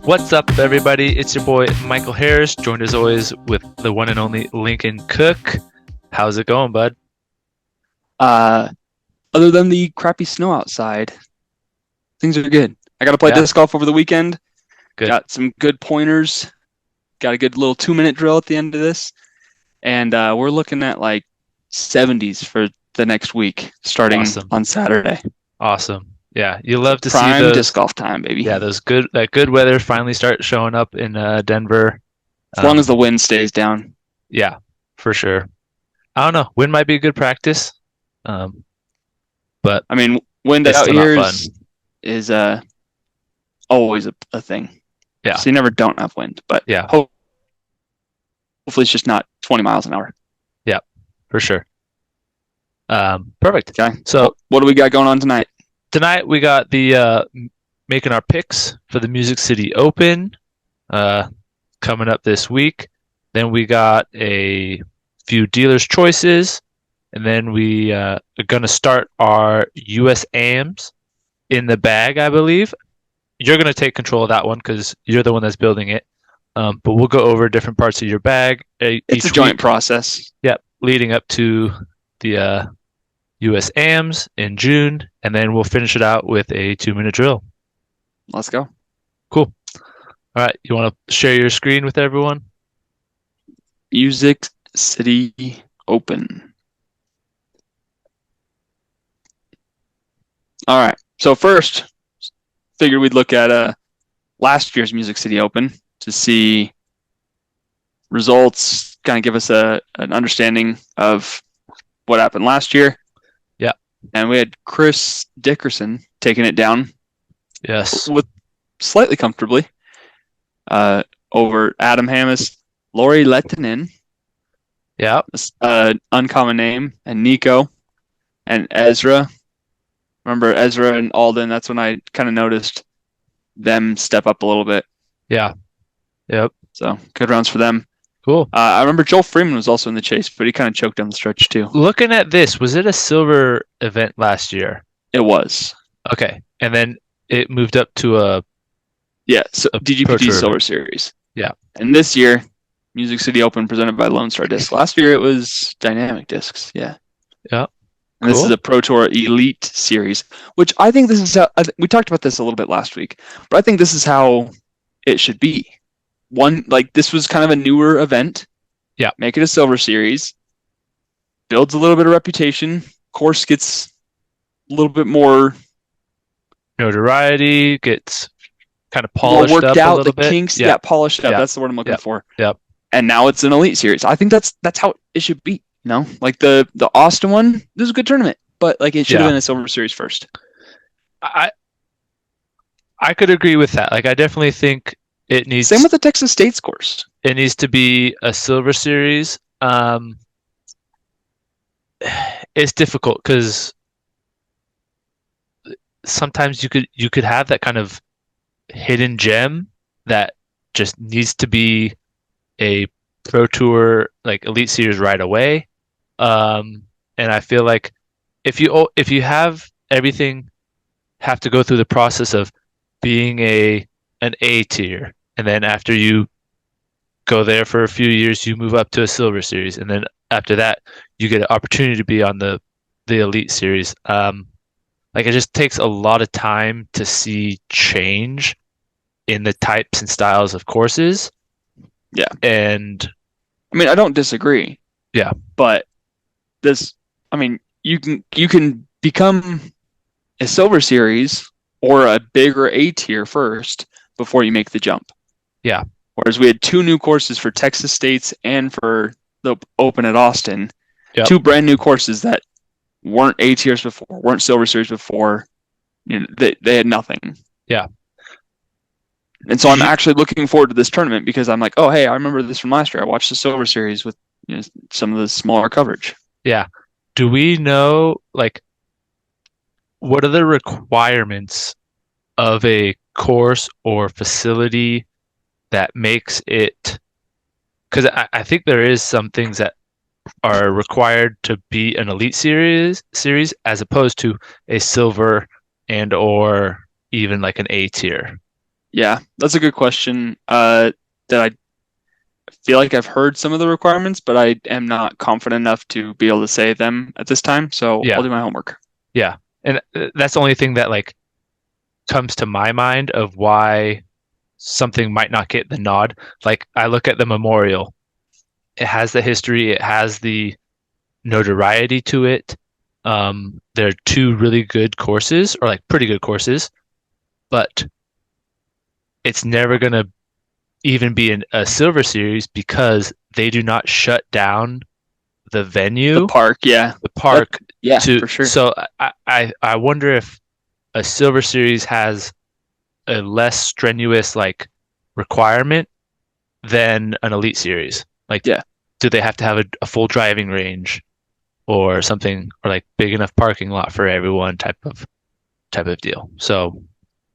What's up, everybody? It's your boy Michael Harris, joined as always with the one and only Lincoln Cook. How's it going, bud? Other than the crappy snow outside, things are good. I got to play Yeah, disc golf over the weekend. good. Got some good pointers. Got a good little 2-minute drill at the end of this. And we're looking at like 70s for the next week, starting Awesome. on Saturday. Awesome. Yeah, you love to see Prime disc those. golf time, baby. Yeah, that good weather finally start showing up in Denver. As long as the wind stays down. Yeah, for sure. I don't know. Wind might be a good practice, but I mean, wind it's out still not here fun. is always a thing. Yeah, So you never don't have wind, but yeah, hopefully it's just not 20 miles an hour. yeah, for sure. Perfect. Okay. So What do we got going on tonight? tonight we got the making our picks for the Music City Open coming up this week. Then we got a few dealers' choices, and then we are going to start our US AMs in the bag, I believe. You're going to take control of that one because you're the one that's building it. But we'll go over different parts of your bag It's a each joint week. process. Yep, leading up to the US AMs in June, and then we'll finish it out with a 2-minute drill. Let's go. Cool. All right, you want to share your screen with everyone? Music City Open. All right. So first, figured we'd look at last year's Music City Open to see results, kind of give us an understanding of what happened last year. Yeah. And we had Chris Dickerson taking it down Yes. with slightly comfortably over Adam Hammis, Lori Lettinen, Yeah. uncommon name, and Nico and Ezra. Remember Ezra and Alden? That's when I kind of noticed them step up a little bit. Yeah. Yep. So good rounds for them. Cool. I remember Joel Freeman was also in the chase, but he kind of choked down the stretch too. Looking at this, was it a silver event last year? It was. Okay. And then it moved up to a So Pro DGPT Tour Silver event. Series. Yeah. And this year, Music City Open presented by Lone Star Discs. Last year it was Dynamic Discs. Yeah. Yeah. And this is Cool. a Pro Tour Elite Series, which I think this is how we talked about this a little bit last week, but I think this is how it should be. This was kind of a newer event. Yeah. Make it a Silver Series. Builds a little bit of reputation. Course gets a little bit more Notoriety gets kind of more polished worked up a out. little The bit. kinks, Yeah. polished up. Yeah. That's the word I'm looking Yeah. for. Yep. And now it's an Elite Series. I think that's how it should be. You know, like the Austin one, this is a good tournament, but like it should have Yeah. been a Silver Series first. I could agree with that. Like I definitely think it needs Same with the Texas State's course. it needs to be a silver series. It's difficult because sometimes you could have that kind of hidden gem that just needs to be a pro tour like elite series right away. And I feel like if you have everything have to go through the process of being an A tier, and then after you go there for a few years, you move up to a silver series, and then after that, you get an opportunity to be on the elite series. Like it just takes a lot of time to see change in the types and styles of courses. Yeah. And I mean, I don't disagree. Yeah. But you can become a Silver Series or a bigger A tier first before you make the jump. Yeah. Whereas we had 2 new courses for Texas State's and for the Open at Austin. Yep. 2 brand new courses that weren't A tiers before, weren't Silver Series before. You know, they had nothing. Yeah. And so I'm actually looking forward to this tournament because I'm like, oh, hey, I remember this from last year. I watched the Silver Series with some of the smaller coverage. Yeah. Do we know, like, what are the requirements of a course or facility that makes it? Because I think there is some things that are required to be an elite series as opposed to a silver and or even like an A tier. Yeah, that's a good question. That I feel like I've heard some of the requirements, but I am not confident enough to be able to say them at this time. So I'll Yeah, do my homework. yeah. And that's the only thing that like comes to my mind of why something might not get the nod. Like I look at the memorial. It has the history, it has the notoriety to it. There are two really good courses, or like pretty good courses, but it's never going to even be a silver series because they do not shut down the The venue, park, yeah, the that, park yeah, to for sure. so I wonder if a silver series has a less strenuous like requirement than an elite series. Like, Yeah, do they have to have a full driving range or something, or like big enough parking lot for everyone type of deal? So,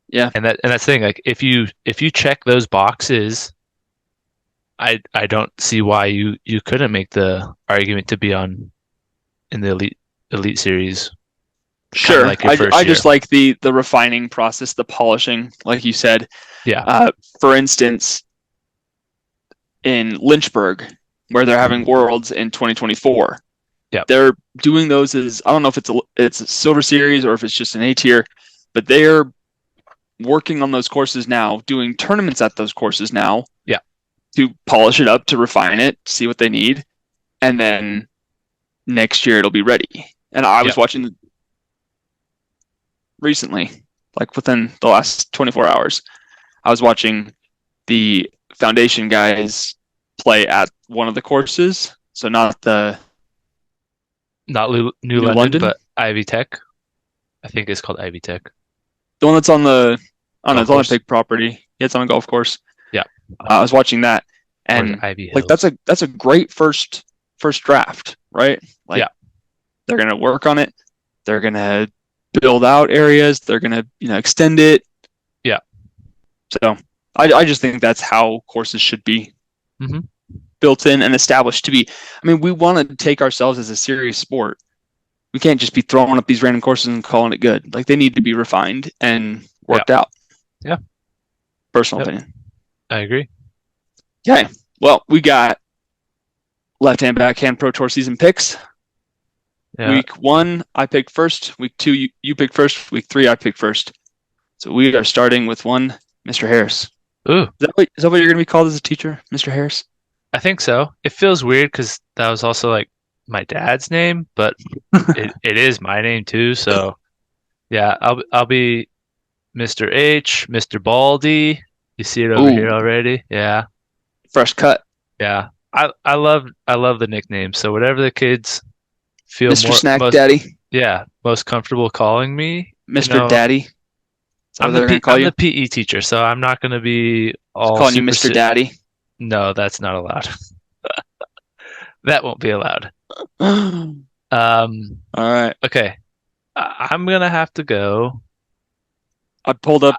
yeah, and that's the thing. Like, if you check those boxes, I don't see why you couldn't make the argument to be on in the elite series, kind of sure. like your first I year. just like the refining process, the polishing, like you said. Yeah. For instance, in Lynchburg, where they're having Mhm. Worlds in 2024, Yep. they're doing those as I don't know if it's a silver series or if it's just an A tier, but they're working on those courses now, doing tournaments at those courses now Yeah. to polish it up, to refine it, see what they need, and then next year it'll be ready. And I Yeah. was watching recently, like within the last 24 hours, I was watching the foundation guys play at one of the courses. So not the Not New New London, London, but Ivy Tech. I think it's called Ivy Tech the one that's on the I don't know, golf it's on a course. big property. Yeah, it's on a golf course. Yeah. I was watching that, Or is it and Ivy like Hills? that's a great first draft, right? Yeah. Like they're gonna work on it. They're gonna build out areas. They're gonna extend it. Yeah. So I just think that's how courses should be Hmm. built in and established to be. I mean, we want to take ourselves as a serious sport. We can't just be throwing up these random courses and calling it good. Like they need to be refined and Yeah. worked out. Yeah. Personal Yep. opinion. I agree. Okay. Well, we got left hand, backhand Pro Tour season picks. Yeah. Week 1, I picked first. Week 2, you picked first. Week 3, I picked first. So we are starting with one, Mr. Harris. Ooh, Is that what you're going to be called as a teacher, Mr. Harris? I think so. It feels weird because that was also like my dad's name, but it is my name too. So yeah, I'll be Mr. H, Mr. Baldy. You see it over Ooh, here already? Yeah. fresh cut. Yeah. I love the nickname. So whatever the kids feel Mr. more Snack most Daddy, yeah, most comfortable calling me, Mr. Daddy. Is that what they're going to call I'm you? the PE teacher, so I'm not gonna be all Calling you super Mr. si Daddy. No, that's not allowed. That won't be allowed. All Um, right. okay. I'm gonna have to go. I filtered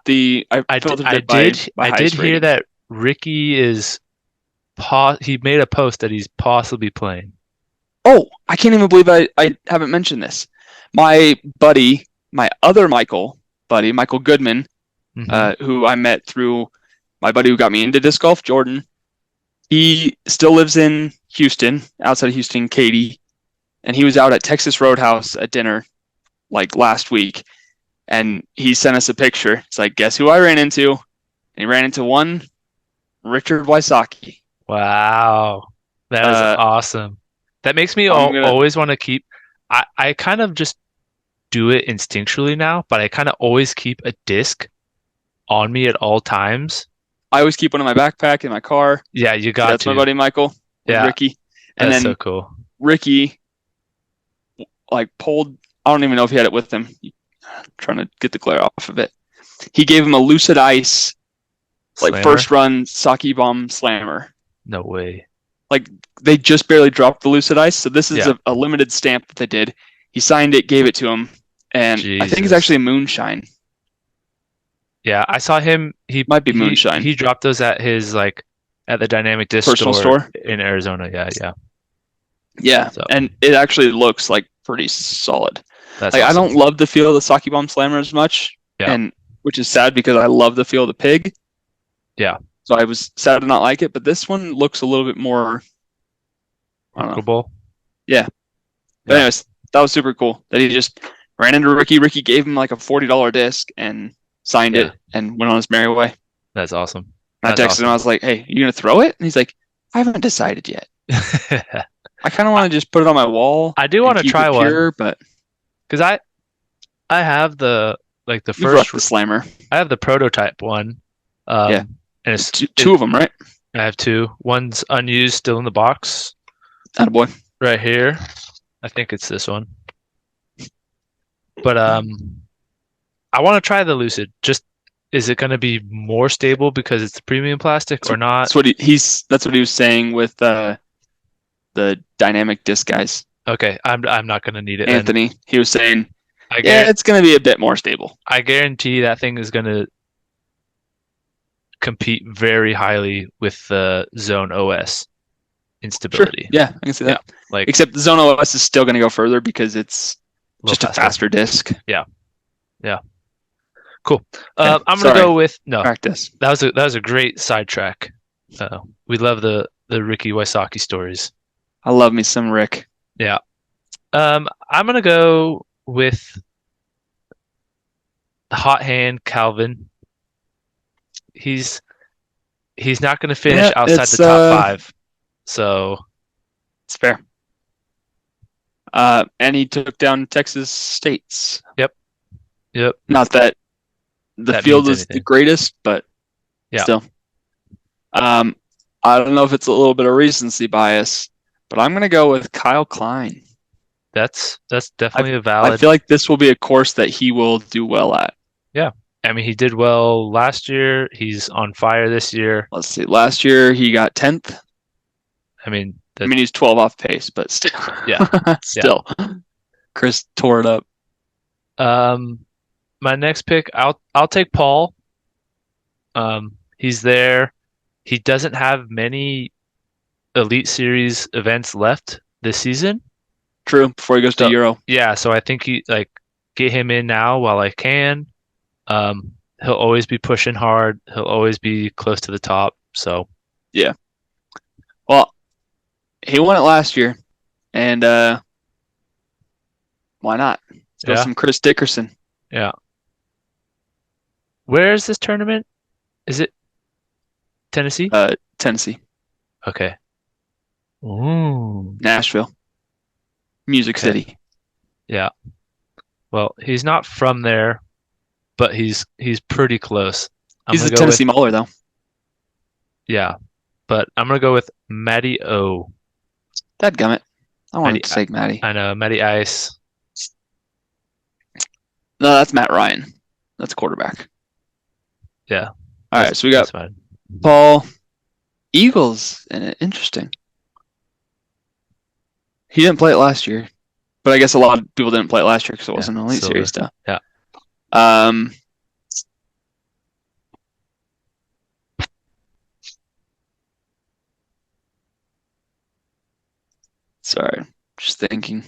I it by did highest hear rating. that Ricky is he made a post that he's possibly playing. Oh, I can't even believe I haven't mentioned this. My buddy, my other Michael buddy, Michael Goodman, Hmm. who I met through my buddy who got me into disc golf, Jordan. He still lives in Houston, outside of Houston, Katy, and he was out at Texas Roadhouse at dinner like last week, and he sent us a picture. It's like, guess who I ran into? And he ran into one Richard Wysocki. Wow. That is Uh, awesome. That makes me I'm gonna. always want to keep I kind of just do it instinctually now, but I kind of always keep a disc on me at all times. I always keep one in my backpack in my car. Yeah, you So got that's my to. buddy Michael with Yeah, Ricky, and that's so then cool. Ricky like pulled. I don't even know if he had it with him. Trying to get the glare off of it. He gave him a Lucid Ice like Slammer? first run sake bomb slammer. No way. Like they just barely dropped the Lucid Ice, so this is Yeah. a limited stamp that they did. He signed it, gave it to him, and I think it's Jesus. actually a moonshine. Yeah, I saw him. Might be moonshine. He dropped those at his like at the Dynamic Disc Personal store store. in Arizona. Yeah, yeah. Yeah, So and it actually looks like pretty solid. that's Like I awesome. don't love the feel of the sake bomb slammer as much, Yeah. and which is sad because I love the feel of the pig. Yeah. So I was sad to not like it, but this one looks a little bit more, I don't know. Workable. Yeah. But Yeah. anyways, that was super cool that he just ran into Ricky. Ricky gave him like a $40 disc and signed Yeah. it and went on his merry way. That's awesome. And I That's texted him, I awesome. was like, hey, you gonna throw it? And he's like, I haven't decided yet. I, I kind of want to just put it on my wall I do and want to keep try it one pure, but because I have the like the you've first rocked the slammer. I have the prototype one. Yeah. And it's Two of them, right? I have two. One's unused, still in the box, Attaboy. right here. I think it's this one. But I want to try the Lucid. Just is it going to be more stable because it's premium plastic or not? That's what he was saying with the dynamic disc guys. Okay, I'm not going to need it then. Anthony, he was saying, I yeah, guarantee it's gonna be a bit more stable. I guarantee that thing is going to compete very highly with the Zone OS Sure. instability. Yeah, I can see Yeah, that. like Except the Zone OS is still gonna go further because it's a little just a faster. faster disc. Yeah, yeah, cool. Okay, I'm gonna sorry. go with no. Practice. That was a great sidetrack. We love the Ricky Wysocki stories. I love me some Rick. Yeah. I'm gonna go with Hot Hand Calvin. He's he's not gonna finish Yeah, outside the it's top five. So it's fair. And he took down Texas States. yep, yep, Not that the that field means is the anything. greatest, but Yeah, still. Um, I don't know if it's a little bit of recency bias, but I'm gonna go with Kyle Klein. that's I definitely a I valid. feel like this will be a course that he will do well at. Yeah. I mean, he did well last year. He's on fire this year. Let's see. Last year he got 10th. I mean, I that mean he's 12 off pace, but still, yeah, yeah. still, Chris tore it up. Um, my next pick, I'll take Paul. He's there. He doesn't have many Elite Series events left this season. True. Before he goes to So Euro. yeah, so I think he like get him in now while I can. He'll always be pushing hard. He'll always be close to the top. So Yeah. Well, he won it last year, and why not? Let's go yeah, some Chris Dickerson, yeah. Where is this tournament? Is it Tennessee? Tennessee, Okay. Ooh. Nashville, Music Okay. City. Yeah. Well, he's not from there, but he's pretty close. I'm He's gonna the go with Tennessee Mauler, though. yeah, but I'm gonna go with Matty O. Dadgummit. I wanted Matty, to say Matty. I know Matty Ice. No, that's Matt Ryan. That's quarterback. Yeah, All right, so we got that's fine. Paul Eagles in it. Interesting. He didn't play it last year, but I guess a lot of people didn't play it last year because it Yeah, wasn't an Elite silver. Series stuff. Yeah. Um, sorry, just thinking.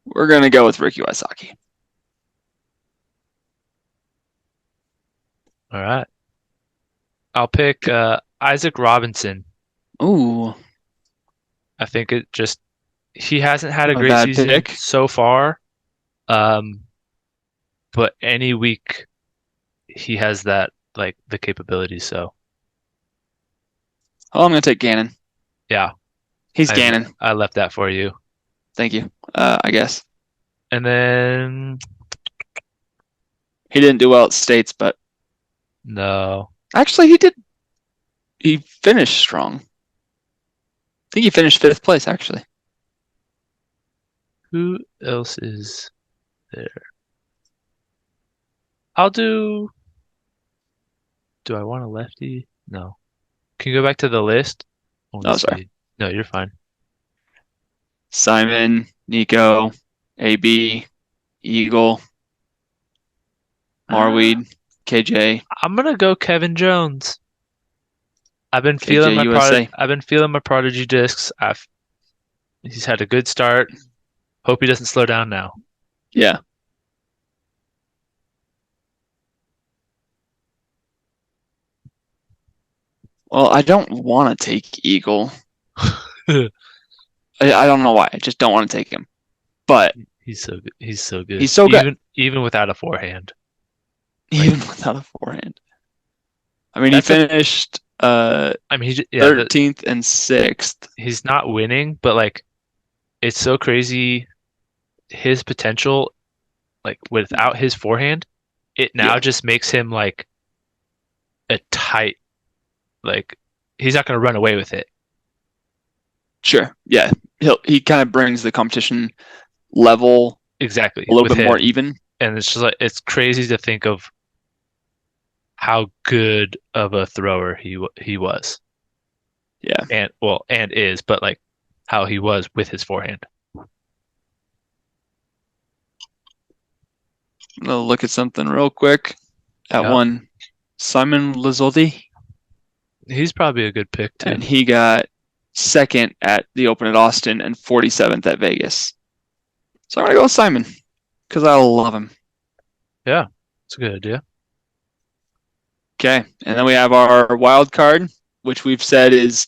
We're gonna go with Ricky Wysocki. All right. I'll pick Isaac Robinson. Ooh, I think it just he hasn't had a not a great bad season pick. so far. Um, but any week he has that like the capability. So Oh, I'm gonna take Gannon. yeah, He's Gannon. I left that for you. Thank you. I guess And then he didn't do well at States, but no, actually he did. He finished strong. I think he finished fifth place actually. who else is there? I'll do. Do I want a lefty? No. Can you go back to the list? Let me Oh, sorry. see. No, you're fine. Simon, Nico, AB, Eagle, Uh, Marweed, KJ, I'm gonna go Kevin Jones. KJ USA. I've been feeling my prodigy discs. He's had a good start. Hope he doesn't slow down now. Yeah. Well, I don't want to take Eagle. I don't know why. I just don't want to take him. But He's so good. He's so good. he's so good, Even without a forehand. Like even without a forehand. I mean, he that's a. finished I mean, yeah. 13th and 6th. He's not winning, but like it's so crazy. His potential, like without his forehand, it now Yeah, just makes him like a tight. Like he's not going to run away with it. sure. Yeah, he kind of brings the competition level Exactly a little with bit more him, even. and it's just like it's crazy to think of how good of a thrower he was, Yeah. and well, and is, but like how he was with his forehand. I'm gonna look at something real quick. At Yeah, one, Simon Lizotti, he's probably a good pick too. and he got second at the Open at Austin and 47th at Vegas. So I'm gonna go with Simon because I love him. Yeah, it's a good idea. Okay, and then we have our wild card, which we've said is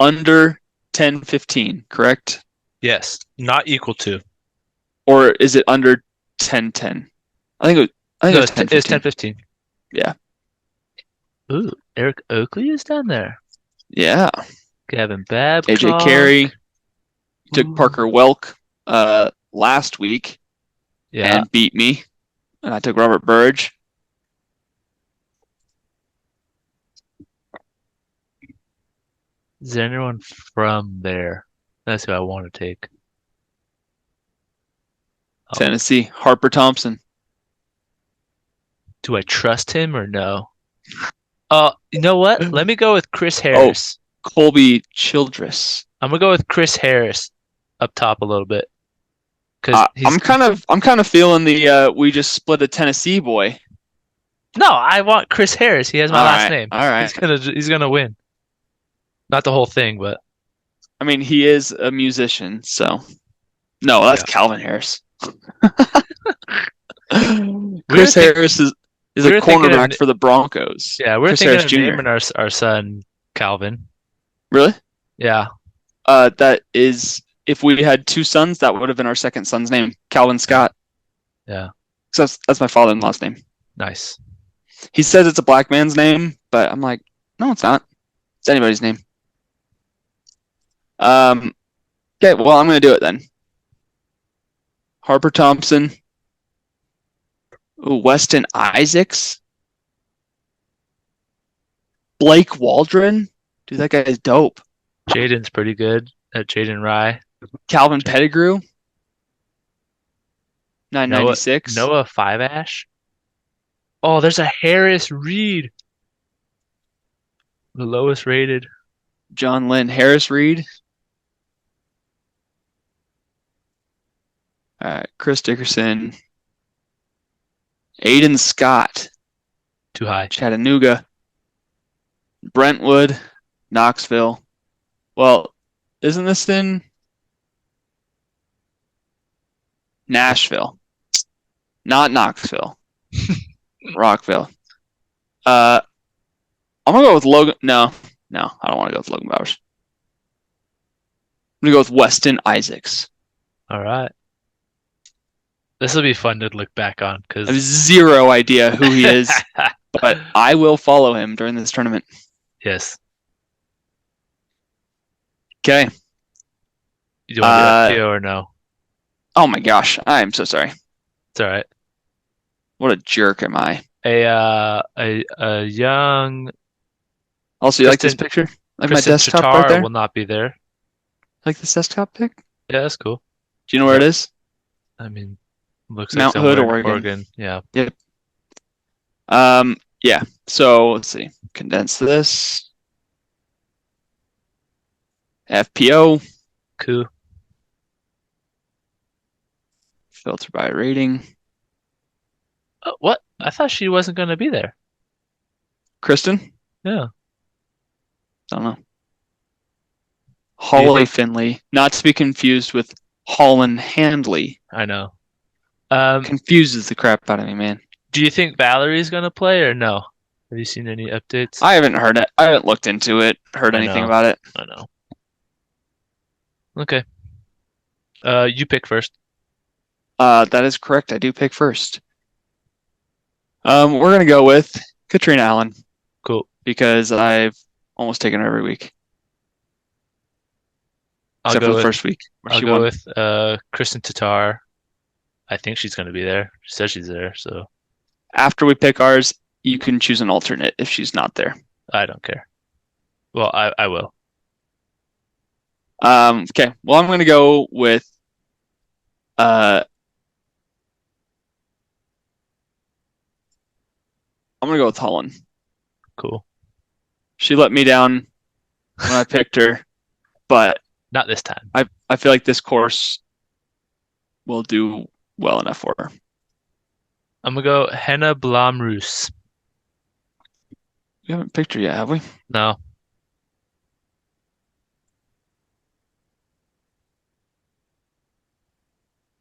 under 10-15, correct? Yes, not equal to. Or is it under 10-10? I think it was, I think it No, was it's 10-15. 10-15. Yeah. Ooh, Eric Oakley is down there. Yeah. Gavin AJ Babcock. Carey took Ooh. Parker Welk last week Yeah. and beat me. And I took Robert Burge. Is there anyone from there? That's who I want to take. Oh, Tennessee, Harper Thompson. do I trust him or no? You know what? Let me go with Chris Oh, Harris. Colby Childress. I'm gonna go with Chris Harris up top a little bit because I'm kind of feeling the we just split a Tennessee boy. no, I want Chris Harris. He has my All last right, name. all right. He's gonna win. Not the whole thing, but I mean, he is a musician, so no, that's yeah. Calvin Harris. We were Chris think Harris is a we were thinking of cornerback for the Broncos. yeah, we were Chris thinking Harris of Jr. naming our son Calvin. Really? Yeah, That is, if we had two sons, that would have been our second son's name, Calvin yeah, Scott. yeah. So that's my father-in-law's name. Nice. He says it's a black man's name, but I'm like, no, it's not. It's anybody's name. Okay, well, I'm gonna do it then. Harper Thompson. Ooh, Weston Isaacs. Blake Waldron. Dude, that guy is dope. Jaden's pretty good at Jaden Rye. Calvin Pettigrew. Noah 996. Noah Five Ash. Oh, there's a Harris Reed, the lowest rated. John Lynn. Harris Reed. Chris Dickerson. Aiden Scott. Too high. Chattanooga. Brentwood. Knoxville. Well, isn't this in Nashville? Not Knoxville. Rockville. Uh, I'm gonna go with Logan. No, no, I don't want to go with Logan Bowers. I'm gonna go with Weston Isaacs. All right. This will be fun to look back on I have because zero idea who he is, but I will follow him during this tournament. yes. Okay. You want to do FPO or no? Oh my gosh, I am so sorry. It's all right. What a jerk am I? A young Also, you like this Kristen picture? Like my Kristen desktop right Chatar there? will not be there. Like this desktop pic? Yeah, that's cool. Do you know where it Yep. is? I mean, looks like Mount Hood, somewhere in Oregon. Oregon. Yeah. Yep. Yeah. So let's see. Condense this. FPO. Cool. Filter by rating. What? I thought she wasn't going to be there. Kristen? Yeah. Don't know. Do you Holly think? Finley. Not to be confused with Holland Handley. I know. Um, Confuses the crap out of me, man. do you think Valerie's gonna play or no? Have you seen any updates? I haven't heard it. I haven't looked into it, heard I anything know. about it. I know. Okay. You pick first. That is correct. I do pick first. We're gonna go with Katrina Allen Cool. because I've almost taken her every week, I'll except for go the with first week where I'll she go won. with Kristen Tatar. I think she's gonna be there. She says she's there, so After we pick ours, you can choose an alternate if she's not there. I don't care. Well, I will. Okay. Well, I'm gonna go with uh, I'm gonna go with Holland. Cool. She let me down when I picked her, but Not this time. I feel like this course will do well enough for her. I'm gonna go Henna Blomroos. We haven't picked her yet, have we? I feel No.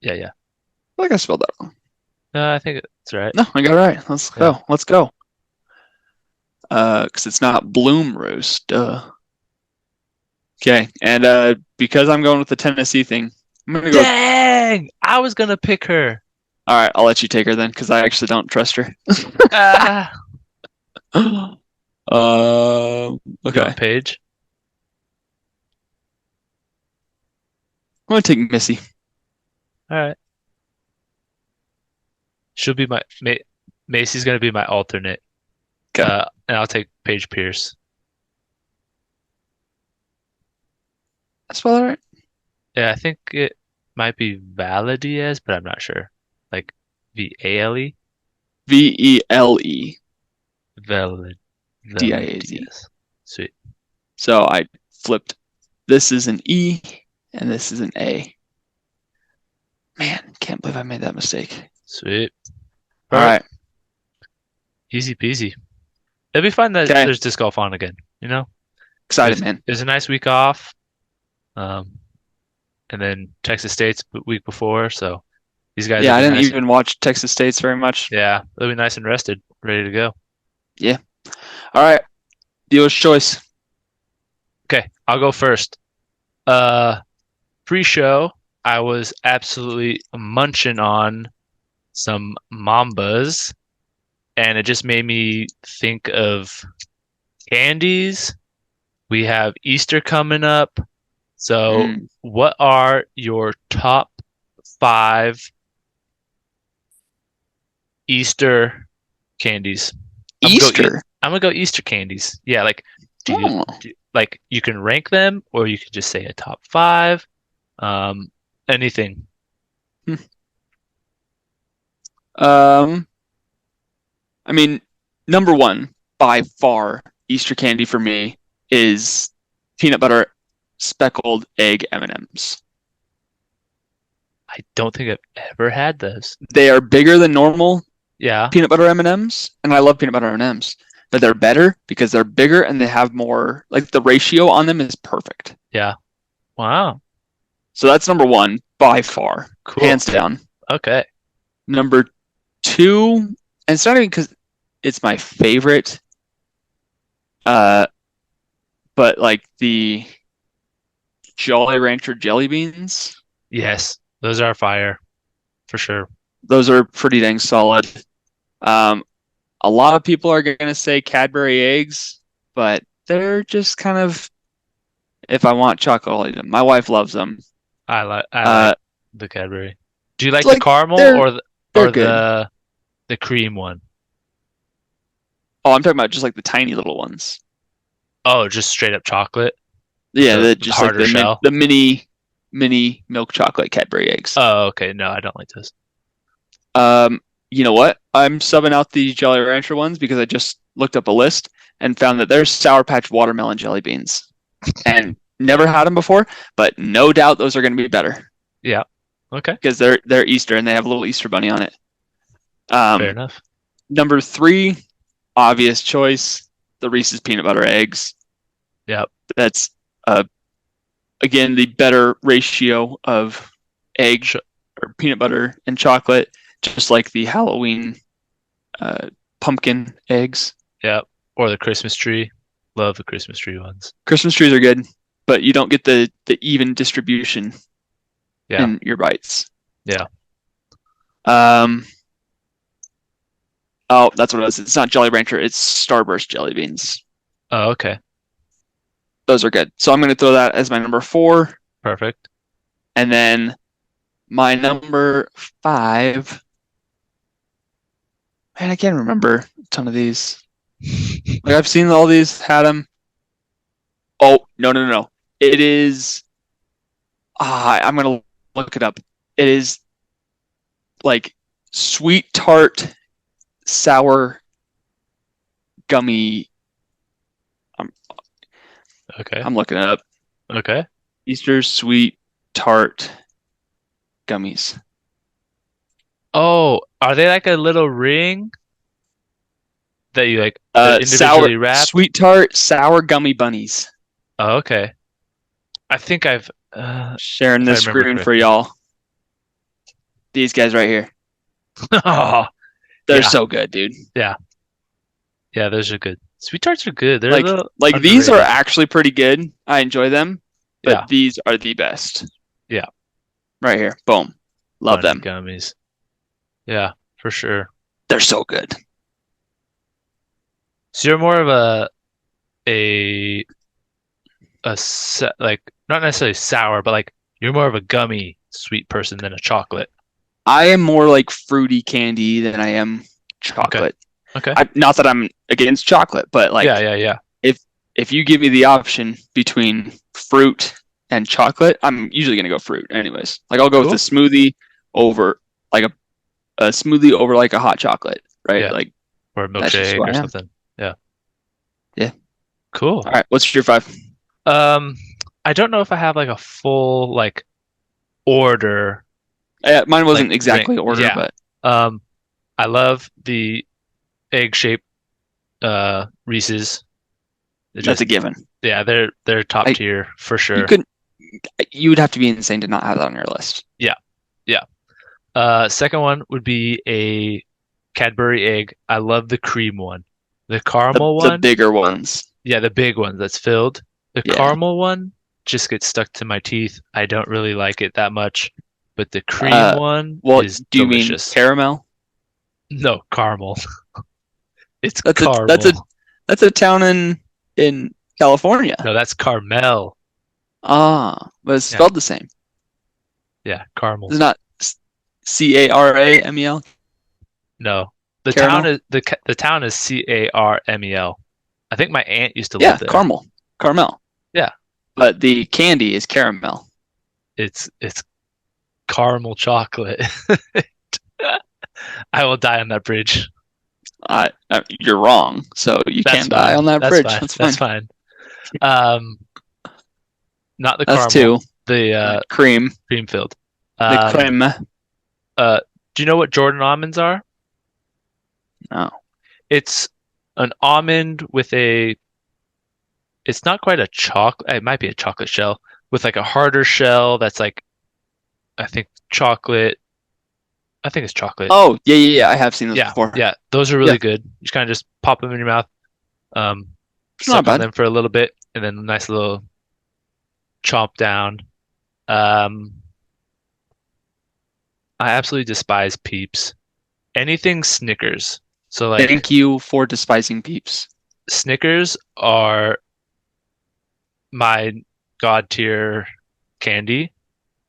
Yeah, yeah. like I spelled that wrong. No, I think it's right. No, I got it right. Let's Yeah. go. Let's go. Because it's not Bloom Roast. Duh. Okay, and because I'm going with the Tennessee thing, I'm gonna go. Dang! I was gonna pick her. All right, I'll let you take her then, because I actually don't trust her. Ah. You Okay. want Paige? I'm gonna take Missy. All right. She'll be my Macy's gonna be my alternate. Okay. And I'll take Paige Pierce. I spell that right? Yeah, I think it might be Valadiaz, but I'm not sure. Like Vale. Vele. Valid Diaz. Valadiaz. Sweet. So I flipped. This is an E, and this is an A. Man, can't believe I made that mistake. Sweet. All All right. right. Easy peasy. It'll be fun that Okay. there's disc golf on again, you know? It Excited, was, man. it was a nice week off. Um, and then Texas State's week before, so these guys will Yeah, I be didn't nice. even watch Texas State's very much. Yeah, they'll be nice and rested, ready to go. Yeah. All right. Dealer's choice. Okay, I'll go first. Uh, pre-show, I was absolutely munching on some Mambas, and it just made me think of candies. We have Easter coming up. So, Mm. what are your top five Easter candies? I'm gonna go. Easter. I'm gonna go Easter candies. Yeah, like do you Oh. like you can rank them, or you could just say a top five. Anything. Hmm. Um, I mean, number one by far Easter candy for me is peanut butter speckled egg M&Ms. I don't think I've ever had those. They are bigger than normal Yeah, peanut butter M&Ms, and I love peanut butter M&Ms, but they're better because they're bigger and they have more, like the ratio on them is perfect. yeah. Wow, So that's number one by far, cool. hands down. Okay. Number two, and it's not even because it's my favorite, uh, but like the Jolly Rancher jelly beans, Yes, those are fire for sure. those are pretty dang solid. Um, a lot of people are gonna say Cadbury eggs, but they're just kind of if I want chocolate, I'll eat them. My wife loves them. I like the Cadbury. Do you like the Like caramel they're or the they're or good. the cream one? Oh, I'm talking about just like the tiny little ones. Oh, just straight up chocolate Yeah, with the just like harder shell. the mini milk chocolate Cadbury eggs. Oh, okay. No, I don't like those. Um, you know what? I'm subbing out the Jolly Rancher ones because I just looked up a list and found that there's Sour Patch watermelon jelly beans, and never had them before, but no doubt those are going to be better Yeah. Okay. because they're Easter and they have a little Easter bunny on it. Fair Um, enough. number three, obvious choice, the Reese's peanut butter eggs. Yep. That's again the better ratio of egg Ch or peanut butter and chocolate, just like the Halloween uh, pumpkin eggs. yeah, or the Christmas tree. Love the Christmas tree ones. Christmas trees are good, but you don't get the even distribution Yeah, in your bites. yeah. Um, oh, that's what it is. It's not Jolly Rancher. It's Starburst jelly beans. Oh, okay. Those are good. So I'm going to throw that as my number four, Perfect. and then my number five. Man, I can't remember a ton of these. Like I've seen all these, had them. Oh, no, no, no, no. It is. I'm gonna look it up. It is like sweet tart sour gummy. I'm Okay. I'm looking it up. Okay. Easter sweet tart gummies. Oh, are they like a little ring that you like? They're Sour individually wrapped? sweet tart sour gummy bunnies. Oh, okay. I think Sharing if I this remember screen for correctly. y'all. These guys right here. Oh, They're yeah, so good, dude. yeah, yeah. Those are good. Sweet tarts are good. They're a Like little like these are underrated. actually pretty good. I enjoy them, Yeah, but these are the best. yeah. Right here. Boom. Love Bunny them. gummies. Yeah, for sure. They're so good. So you're more of a like not necessarily sour, but like you're more of a gummy sweet person than a chocolate. I am more like fruity candy than I am Okay. chocolate. Okay. Not that I'm against chocolate, but Yeah, like yeah, yeah. if if you give me the option between fruit and chocolate, I'm usually gonna go fruit anyways. Like I'll go with a Cool. smoothie over like a smoothie over like a hot chocolate, right? Yeah. Like Or a that's just who milkshake I or am. something. Yeah. Yeah. All Cool. right. What's your five? Um, I don't know if I have like a full like order, Mine like wasn't rank. exactly order, Yeah. but Um, I love the egg-shaped Reese's. They're that's a just given. they're top I tier for you sure. couldn't you would have to be insane to not have that on your list. Yeah. Yeah. Second one would be a Cadbury egg. I love the cream one. The caramel The one, bigger ones. yeah, the big one that's filled. The Yeah. caramel one just gets stuck to my teeth. I don't really like it that much, but the cream Uh, one well, is do you mean delicious. caramel? No, caramel. It's That's a caramel. that's a town in California. No, that's Carmel. But it's Yeah, spelled the same. yeah, caramel. It's not Caramel. No, Caramel. the town is Carmel. I think my aunt used to live Yeah, there. Caramel. Yeah, But the candy is caramel. it's caramel chocolate. I will die on that bridge. You're wrong. So you That's can die fine. on that That's bridge. fine. That's That's fine. fine. Um, not the That's caramel, two. the All right, cream. cream filled. The Um, creme. uh, do you know what Jordan almonds are? No. It's an almond with a, it's not quite a chocolate, it might be a chocolate shell with like a harder shell that's like, I think chocolate, I think it's chocolate. Oh, yeah, yeah, yeah. I have seen those Yeah, before. yeah, those are Yeah, really good. You just kind of just pop them in your mouth, um, it's not suck on bad. them for a little bit, and then a nice little chomp down. Um, I absolutely despise Peeps. Anything Snickers. So like Thank you for despising peeps. Snickers are my god tier candy.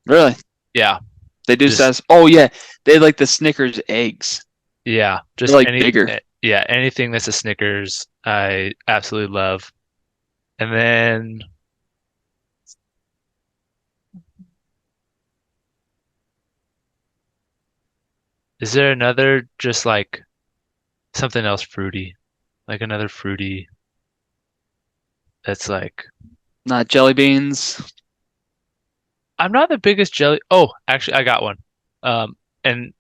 Really? Yeah, They do just says, oh yeah, they like the Snickers eggs. yeah, They're just like bigger. yeah, anything that's a Snickers, I absolutely love. And then is there another just like something else fruity? Like another fruity that's like Not jelly beans. I'm not the biggest jelly. Oh, actually I got one. And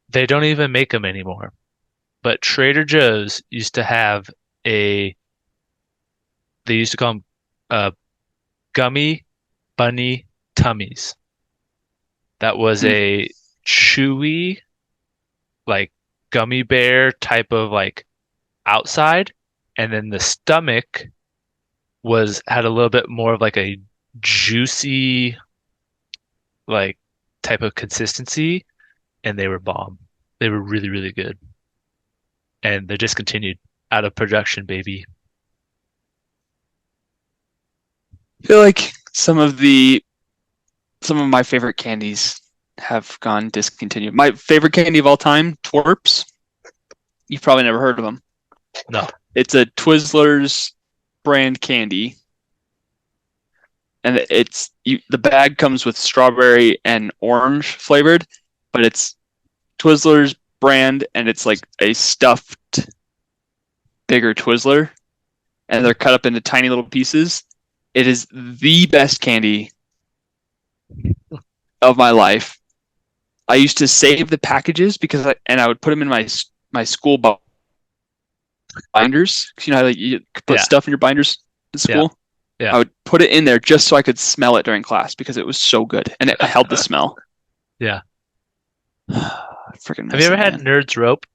they don't even make them anymore. But Trader Joe's used to have a they used to call them uh gummy bunny tummies. that was Hmm. a chewy, like gummy bear type of like outside, and then the stomach was had a little bit more of like a juicy like type of consistency, and they were bomb. They were really, really good. And they're discontinued out of production, baby. I feel like some of my favorite candies have gone discontinued. My favorite candy of all time, Twerps. You've probably never heard of them. No. It's a Twizzlers brand candy, and the bag comes with strawberry and orange flavored, but it's Twizzlers brand, and it's like a stuffed bigger Twizzler, and they're cut up into tiny little pieces. It is the best candy of my life. I used to save the packages I would put them in my school binders. You know how like, you put Yeah. stuff in your binders in Yeah. school. Yeah. I would put it in there just so I could smell it during class because it was so good and it held the smell. Yeah. I freaking Have you miss ever it, had man. Nerds Rope?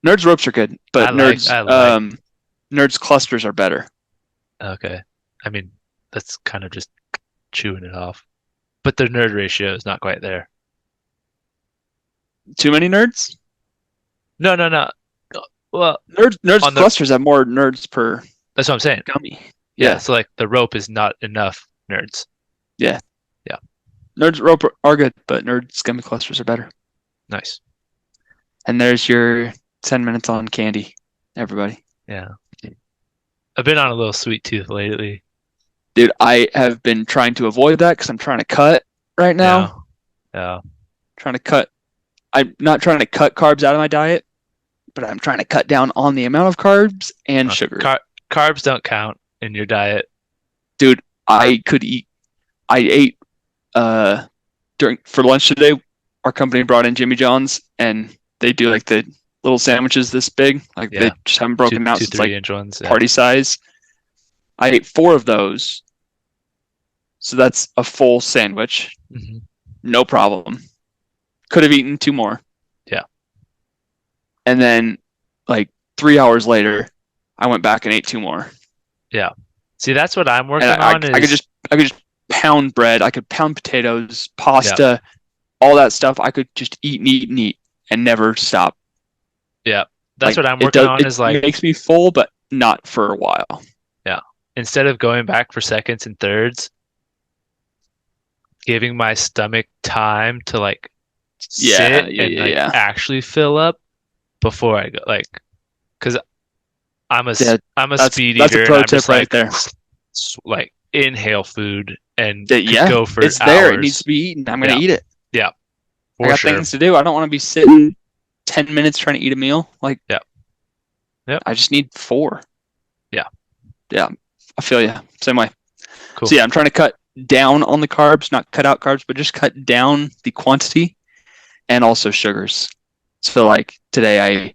Nerds ropes are good, but I like. nerds clusters are better. Okay. I mean, that's kind of just chewing it off. But the nerd ratio is not quite there. Too many nerds? No, no, no. Well, Nerds on the clusters have more nerds per that's what I'm saying. gummy. Yeah, Yeah, so like the rope is not enough nerds. yeah. Yeah, Nerds rope are good, but nerds gummy clusters are better. nice. And there's your 10 minutes on candy, everybody. Yeah. I've been on a little sweet tooth lately. Dude, I have been trying to avoid that because I'm trying to cut right Yeah. now. Yeah. Trying to cut. I'm not trying to cut carbs out of my diet, but I'm trying to cut down on the amount of carbs and sugar. Carbs don't count in your diet. Dude, I could eat. I ate during for lunch today. Our company brought in Jimmy John's, and they do like the little sandwiches this big. Like they Yeah. just haven't Two, broken out, two, so it's like 3 inch ones. Yeah. party size. I ate four of those, so that's a full sandwich. Hmm. No problem. Could have eaten two more. Yeah. And then, like 3 hours later, I went back and ate two more. Yeah. See, that's what I'm working And on I could just pound bread. I could pound potatoes, yeah. pasta, all that stuff. I could just eat and eat and eat and never stop. Yeah. That's Like what I'm working on is like, it makes me full, but not for a while. yeah. Instead of going back for seconds and thirds, giving my stomach time to like Yeah, sit yeah, and yeah, like yeah. actually fill up before I go like because Yeah, I'm a that's speed that's a eater and pro I'm just tip right there. like inhale food and That could yeah, go for it's there. It needs hours. to be eaten. I'm gonna Yeah, eat it. yeah, I for got sure. things to do. I don't want to be sitting 10 minutes trying to eat a meal. Like Yeah, yep, I just need four. yeah, Yeah, I feel you. Same way. So cool. yeah, I'm trying to cut down on the carbs, not cut out carbs, but just cut down the quantity and also sugars. So like today I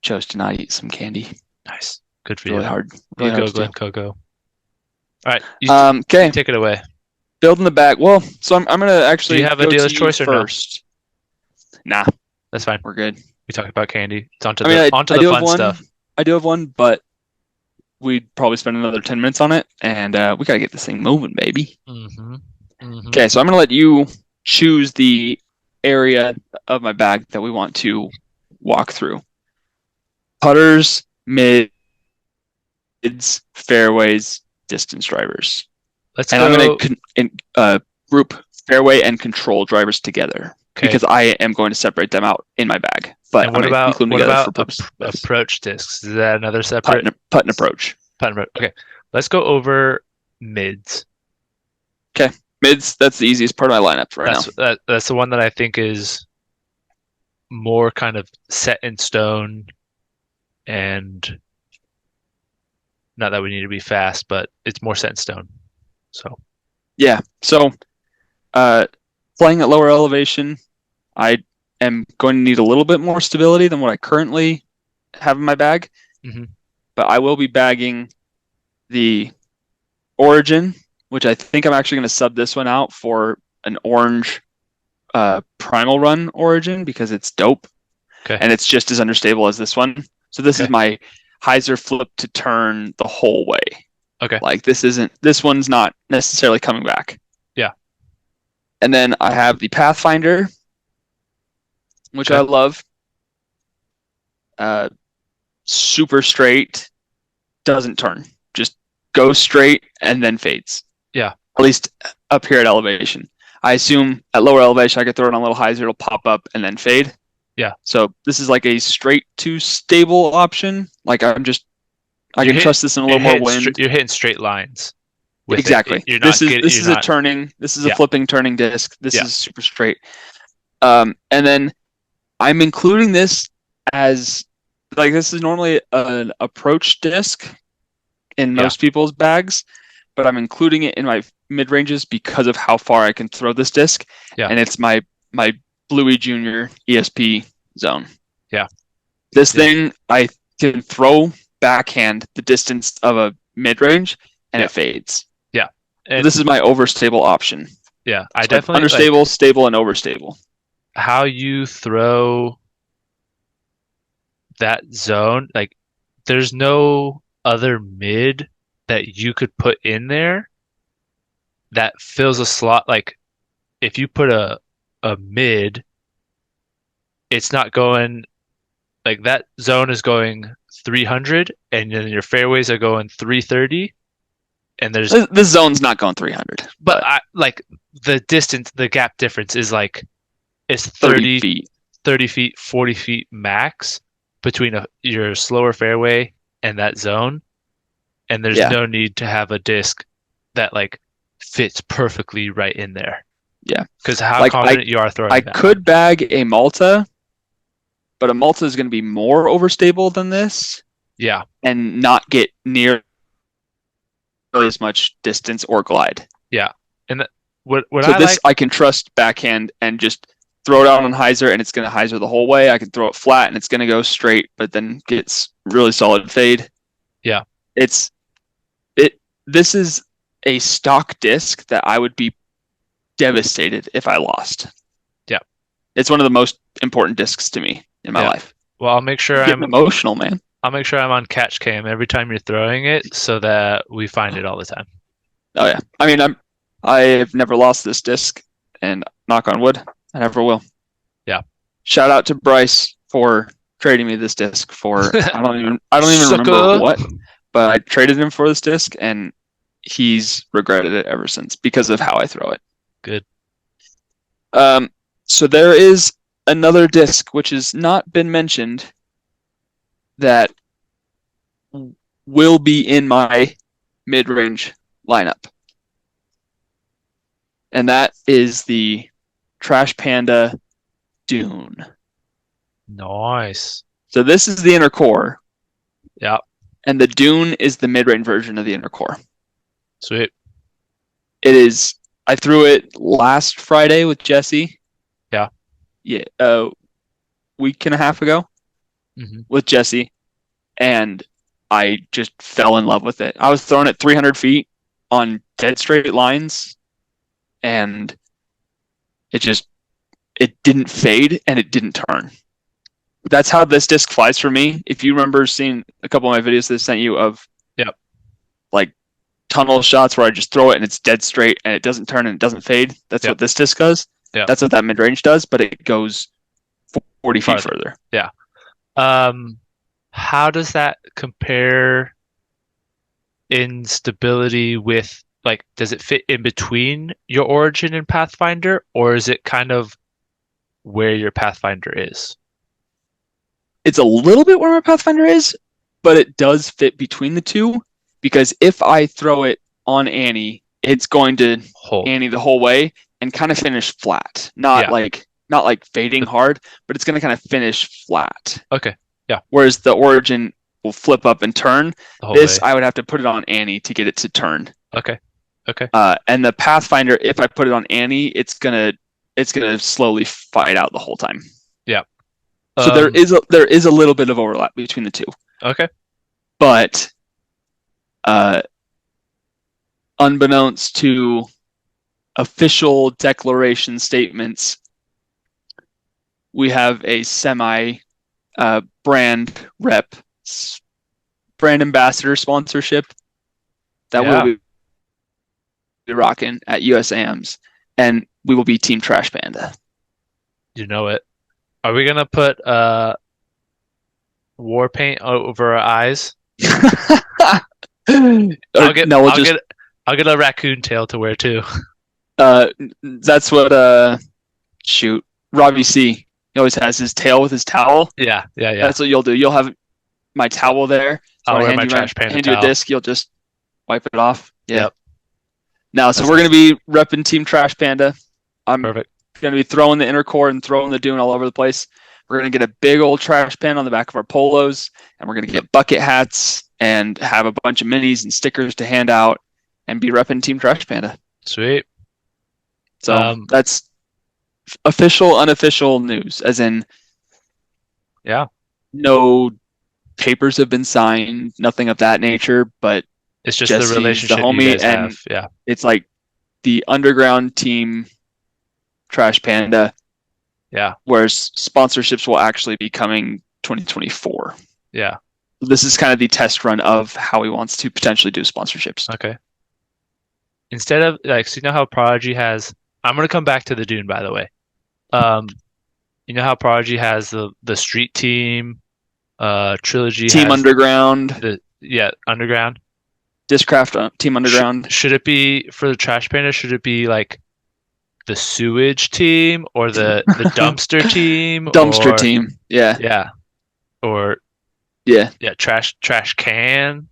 chose to not eat some candy. Nice, good for It's really you. hard. You Really hard go, to do. Glenn Coco. All right, you Okay, take it away. building the bag. Well, so I'm gonna Do you actually have a go to dealer's you choice or no? first. Nah, That's fine. we're good. We talked about candy. It's onto I mean, onto I the do have fun one. stuff. I do have one, but we'd probably spend another 10 minutes on it, and we gotta get this thing moving, baby. Mm-hmm. Mm-hmm. Okay, so I'm gonna let you choose the area of my bag that we want to walk through. Putters, mids, fairways, distance drivers. Let's And I'm go. going to group fairway and control drivers together Okay. because I am going to separate them out in my bag. But And I'm going to include them what together for about purposes of this. approach discs? Is that another Putt separate and approach. putt and approach? Okay, let's go over mids. Okay, mids. That's the easiest part of my lineup right now. That's the one that I think is more kind of set in stone, and not that we need to be fast, but it's more set in stone. So Yeah. So uh, playing at lower elevation, I am going to need a little bit more stability than what I currently have in my bag. mhm. But I will be bagging the Origin, which I think I'm actually going to sub this one out for an orange Primal Run Origin because it's dope Okay. and it's just as understable as this one. So this is Okay. my hyzer flip to turn the whole way. Okay. Like this one's not necessarily coming back. Yeah. And then I have the Pathfinder, which I Okay. love. Uh, Super straight, doesn't turn. Just goes straight and then fades. Yeah. At least up here at elevation. I assume at lower elevation I could throw it on a little hyzer, it'll pop up and then fade. Yeah. So this is like a straight to stable option. Like I You're can hit trust this in a little more wind. you're hitting straight lines with it. Exactly. You're not getting This you're is a not turning. This is a yeah. flipping turning disc. This Yeah. is super straight. And then I'm including this as like this is normally an approach disc in Yeah. most people's bags, but I'm including it in my mid ranges because of how far I can throw this disc, Yeah. and it's my Bluey Junior ESP zone. Yeah. This Yeah. thing I can throw backhand the distance of a mid range, and Yeah. it fades. Yeah. So And this is my overstable option. yeah, I So I have definitely like understable, stable, and overstable. how you throw that zone. Like, there's no other mid that you could put in there that fills a slot. Like, if you put a mid, it's not going like that zone is going 300, and then your fairways are going 330, and there's This zone's not going 300, but but I like the distance, the gap difference is like it's 30 30 feet. 30 feet, 40 feet max between your slower fairway and that zone. And there's Yeah, no need to have a disc that like fits perfectly right in there. yeah. Because how Like confident you are I throwing that. could bag a Malta, but a Malta is going to be more overstable than this Yeah. and not get near as much distance or glide. Yeah. And what So I this like, I can trust backhand and just throw it out on hyzer and it's going to hyzer the whole way. I can throw it flat and it's going to go straight, but then gets really solid fade. yeah, It's it. This is a stock disc that I would be devastated if I lost. yeah, It's one of the most important discs to me in my yeah. life. Well, I'll make sure I'm getting emotional, man. I'm on catch cam every time you're throwing it so that we find it all the time. Oh yeah. I mean, I've never lost this disc, and knock on wood, I never will. Yeah. Shout out to Bryce for trading me this disc for I don't even remember Sucker. what, but I traded him for this disc and he's regretted it ever since because of how I throw it. Good. So there is another disc which has not been mentioned that will be in my mid-range lineup. And that is the Trash Panda Dune. Nice. So this is the inner core, Yeah. and the Dune is the mid-range version of the inner core. Sweet. It is. I threw it last Friday with Jesse. Yeah. Yeah, a week and a half ago with Jesse, and I just fell in love with it. I was throwing it 300 feet on dead straight lines, and it didn't fade and it didn't turn. That's how this disc flies for me. If you remember seeing a couple of my videos that I sent you of Yep. like tunnel shots where I just throw it and it's dead straight and it doesn't turn and it doesn't fade, that's Yep. what this disc does. Yep. That's what that mid range does, but it goes 40 feet further. Yeah. How does that compare in stability with like, does it fit in between your Origin and Pathfinder, or is it kind of where your Pathfinder is? It's a little bit where my Pathfinder is, but it does fit between the two because if I throw it on Annie, it's going to Hold. Annie the whole way and kind of finish flat. Not like fading hard, but it's going to kind of finish flat. Okay. Yeah. Whereas the Origin will flip up and turn. The whole This way. I would have to put it on Annie to get it to turn. Okay. Okay. And the Pathfinder, if I put it on Annie, it's gonna slowly fight out the whole time. Yeah. So there is a little bit of overlap between the two. Okay. But unbeknownst to official declaration statements, we have a semi brand rep, brand ambassador sponsorship that we'll Yeah, be rocking at USAMs, and we will be Team Trash Panda. you know it. Are we gonna put war paint over our eyes? Or, no, we'll I'll just get a raccoon tail to wear too. uh, that's what shoot, Robbie C. He always has his tail with his towel. Yeah, yeah, yeah. That's what you'll do. You'll have my towel there. So I'll when I wear my trash panda hand you a towel. disc, you'll just wipe it off. Yeah. Yep, Now, so that's we're gonna nice. be repping Team Trash Panda. I'm Perfect. gonna be throwing the inner core and throwing the dune all over the place. We're gonna get a big old trash pan on the back of our polos, and we're gonna get bucket hats and have a bunch of minis and stickers to hand out, and be repping Team Trash Panda. Sweet. So that's official, unofficial news, as in Yeah, no papers have been signed, nothing of that nature, but it's just the Jesse's the relationship you homie, guys and have. Yeah, it's like the underground team Trash Panda, yeah, whereas sponsorships will actually be coming 2024. yeah. This is kind of the test run of how he wants to potentially do sponsorships. Okay. Instead of like, so you know how Prodigy has. I'm gonna come back to the Dune, by the way. Um, you know how Prodigy has the street team. Trilogy Team has Underground, the yeah underground. Discraft Team Underground, Should it be for the trash panda? Should it be like the sewage team or the dumpster team Dumpster or Team. Yeah, yeah or yeah, yeah trash can?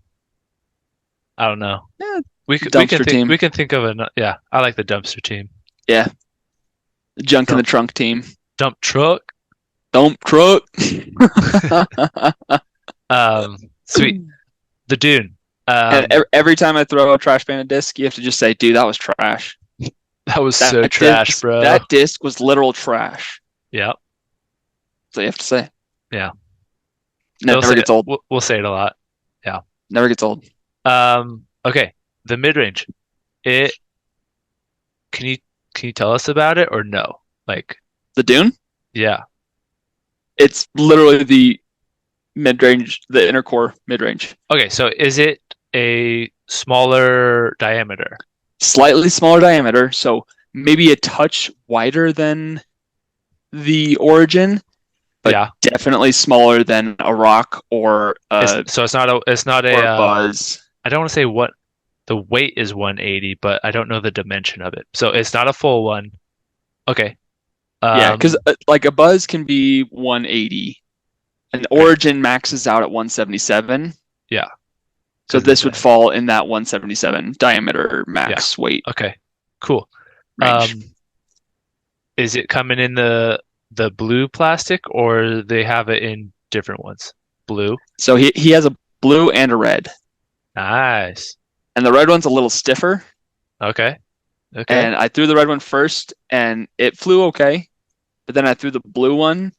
I don't know. yeah. We can Dumpster think Team. of an yeah. I like the dumpster team. Yeah, Junk in the Dump Trunk Team. dump truck. Dump Truck. Sweet. The Dune. And Um, every time I throw a Trash Panda disc, you have to just say, "Dude, that was trash." that was so That trash, disc, bro. that disc was literal trash. Yeah, So you have to say. yeah. We'll Never say gets old. we'll say it a lot. Yeah. Never gets old. Okay. The mid range. It can you tell us about it or no? Like, The Dune. yeah. It's literally the mid range, the inner core mid range. Okay, so is it a smaller diameter? Slightly smaller diameter, so maybe a touch wider than the Origin, but Yeah. definitely smaller than a Rock or So it's not a or a Buzz. I don't want to say what the weight is 180, but I don't know the dimension of it. So it's not a full one. Okay. Yeah, because Um, like a Buzz can be 180, and okay. Origin maxes out at 177. Yeah, So because this would fall in that 177 diameter yeah. max weight Okay. Cool. range. Is it coming in the blue plastic or they have it in different ones? Blue. So he has a blue and a red, Nice. and the red one's a little stiffer. Okay. Okay. And I threw the red one first, and it flew okay. But then I threw the blue one,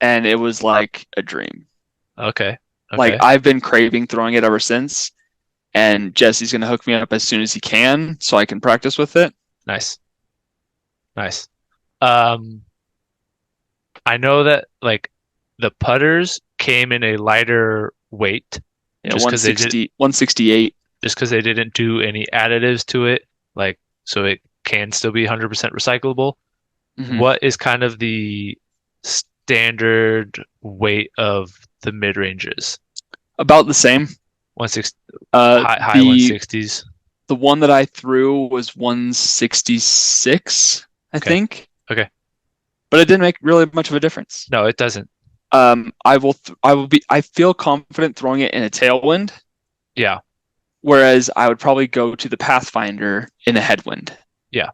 and it was like a dream. Okay. Like Okay. I've been craving throwing it ever since. And Jesse's gonna hook me up as soon as he can, so I can practice with it. Nice. Nice. Um, I know that like the putters came in a lighter weight Yeah, just because 168. they didn't do any additives to it, like so it can still be 100% recyclable. Mm-hmm. What is kind of the standard weight of the mid ranges? About the same. 160, Uh, high the 160s. the one that I threw was 166, I Okay. think, Okay. but it didn't make really much of a difference. No, it doesn't. I feel confident throwing it in a tailwind, Yeah. whereas I would probably go to the Pathfinder in a headwind Yeah.